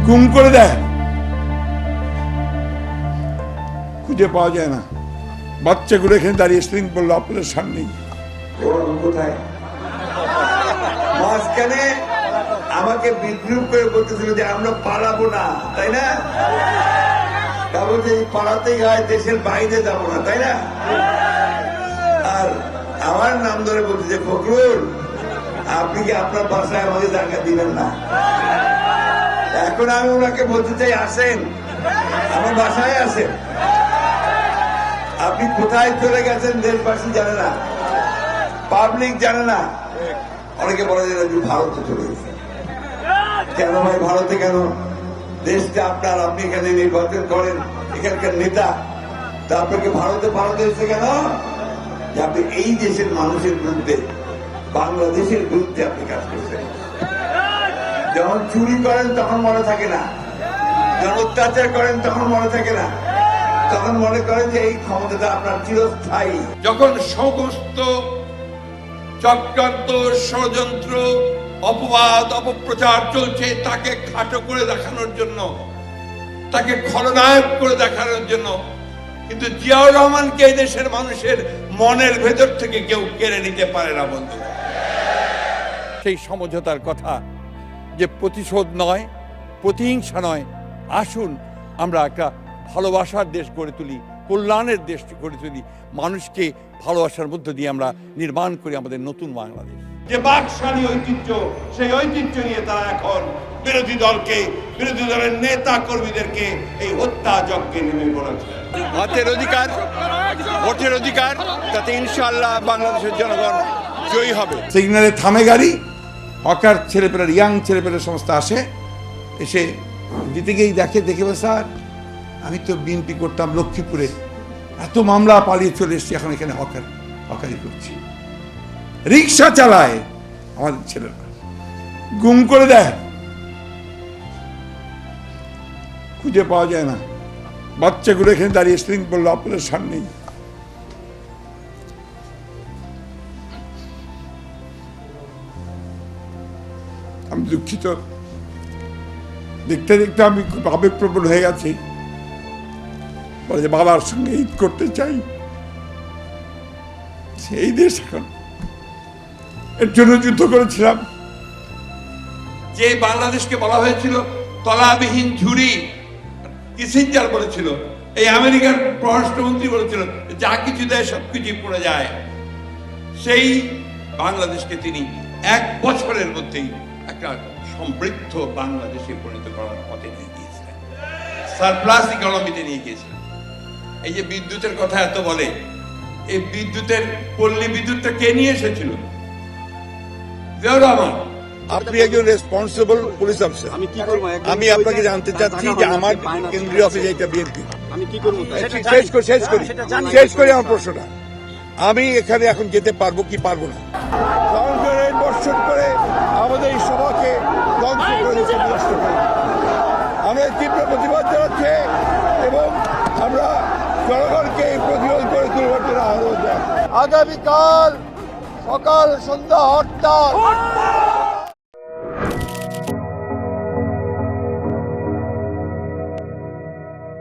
গুম করে দেয়, খুঁজে পাওয়া যায় না। বাচ্চাগুলো এখানে দাঁড়িয়ে স্প্রিং বললো আপনাদের সামনেই। কোথায় মাঝখানে আমাকে বিদ্রুপ করে বলতেছিল যে আমরা পালাবো না, তাই না? তারপর যে পালাতেই হয়, দেশের বাইরে যাবো না, তাই না? আর আমার নাম ধরে বলছে যে ফখরুল, আপনি কি আপনার বাসায় আমাকে জায়গা দিবেন না? এখন আমি ওনাকে বলতে চাই, আসেন আমার বাসায় আসেন। আপনি কোথায় চলে গেছেন দেশবাসী জানে না, পাবলিক জানে না। অনেকে বলে যে ভারতে চলে গেছে। কেন ভাই ভারতে কেন? দেশটা আপনার, আপনি এখানে নির্বাচন করেন, এখানকার নেতা, তা আপনাকে ভারতে পাঠাতে হয়েছে কেন? যে আপনি এই দেশের মানুষের বিরুদ্ধে, বাংলাদেশের বিরুদ্ধে আপনি কাজ করছেন। যখন চুরি করেন তখন মনে থাকে না, যখন অত্যাচার করেন তখন মনে থাকে না, তখন মনে করেন যে এই ক্ষমতাটা আপনার চিরস্থায়ী। যখন সমস্ত চক্রান্ত, ষড়যন্ত্র, অপবাদ, অপপ্রচার চলছে তাকে খাটো করে দেখানোর জন্য, তাকে খলনায়ক করে দেখানোর জন্য, কিন্তু জিয়াউর রহমানকে এই দেশের মানুষের মনের ভেতর থেকে কেউ কেড়ে নিতে পারে না বন্ধু। সেই সমঝোতার কথা যে প্রতিশোধ নয়, প্রতিহিংসা নয়, আসুন আমরা একটা ভালোবাসার দেশ গড়ে তুলি, কল্যাণের দেশ গড়ে তুলি, মানুষকে ভালোবাসার মধ্য দিয়ে আমরা নির্মাণ করি আমাদের নতুন বাংলাদেশ। যে বাকশালী ঐতিহ্য, সেই ঐতিহ্য নিয়ে তারা এখন বিরোধী দলকে, বিরোধী দলের নেতা কর্মীদেরকে এই হত্যা যজ্ঞে নেমে পড়েছে। ভোটের অধিকার, ভোটের অধিকার, তাতে ইনশাআল্লাহ বাংলাদেশের জনগণ জয়ী হবে। সিগন্যালে থামে গাড়ি, হকার ছেলেপেলার, ইয়াং ছেলেপেলার সমস্ত আসে, এসে দিতে গিয়েই দেখে স্যার আমি তো বিএনপি করতাম লক্ষ্মীপুরে, এত মামলা পালিয়ে চলে এসেছি, এখন এখানে হকারি করছি। রিক্সা চালায় আমাদের ছেলেরা, গুম করে দেয়, খুঁজে পাওয়া যায় না। বাচ্চাগুলো এখানে দাঁড়িয়ে স্প্রিং বললো আপনাদের সামনেই। আমি দুঃখিত, দেখতে দেখতে আমি খুব আবেগপ্রবণ হয়ে গেছি। বলে যে বাবার সঙ্গে ঈদ করতে চাই, সেই দেশ এখন এর জন্য যুদ্ধ করেছিলাম। যে বাংলাদেশকে বলা হয়েছিল তলাবিহীন ঝুড়ি, কিসিঞ্জার বলেছিল, এই আমেরিকার পররাষ্ট্রমন্ত্রী বলেছিল যা কিছু দেয় সবকিছুই পড়ে যায়, সেই বাংলাদেশকে তিনি 1 বছরের মধ্যেই একটা সমৃদ্ধ বাংলাদেশে পরিণত করার পথে নিয়ে গিয়েছিলেন, সারপ্লাস ইকোনমিতে নিয়ে গিয়েছিলেন। এই যে বিদ্যুতের কথা এত বলে, এই বিদ্যুতের পল্লী বিদ্যুৎটা কে নিয়ে এসেছিল? জিয়াউর রহমান। আপনি একজন রেসপন্সিবল পুলিশ অফিসার, আমি আপনাকে জানতে চাচ্ছি যে আমার কেন্দ্রীয় অফিসে এটা বিএনপি, আমি কি করবো? শেষ করি আমার প্রশ্নটা। আমি এখানে এখন যেতে পারবো কি পারবো না? সরকারের বর্ষণ করে আমাদের এই সভাকে ধ্বংস করে দিচ্ছে, নষ্ট করে। আমরা তীব্র প্রতিবাদ জানাচ্ছি এবং আমরা জনগণকে এই প্রতিরোধ করে তুলবার জন্য আহ্বান জানাচ্ছি। আগামীকাল সকাল সন্ধ্যা হরতাল।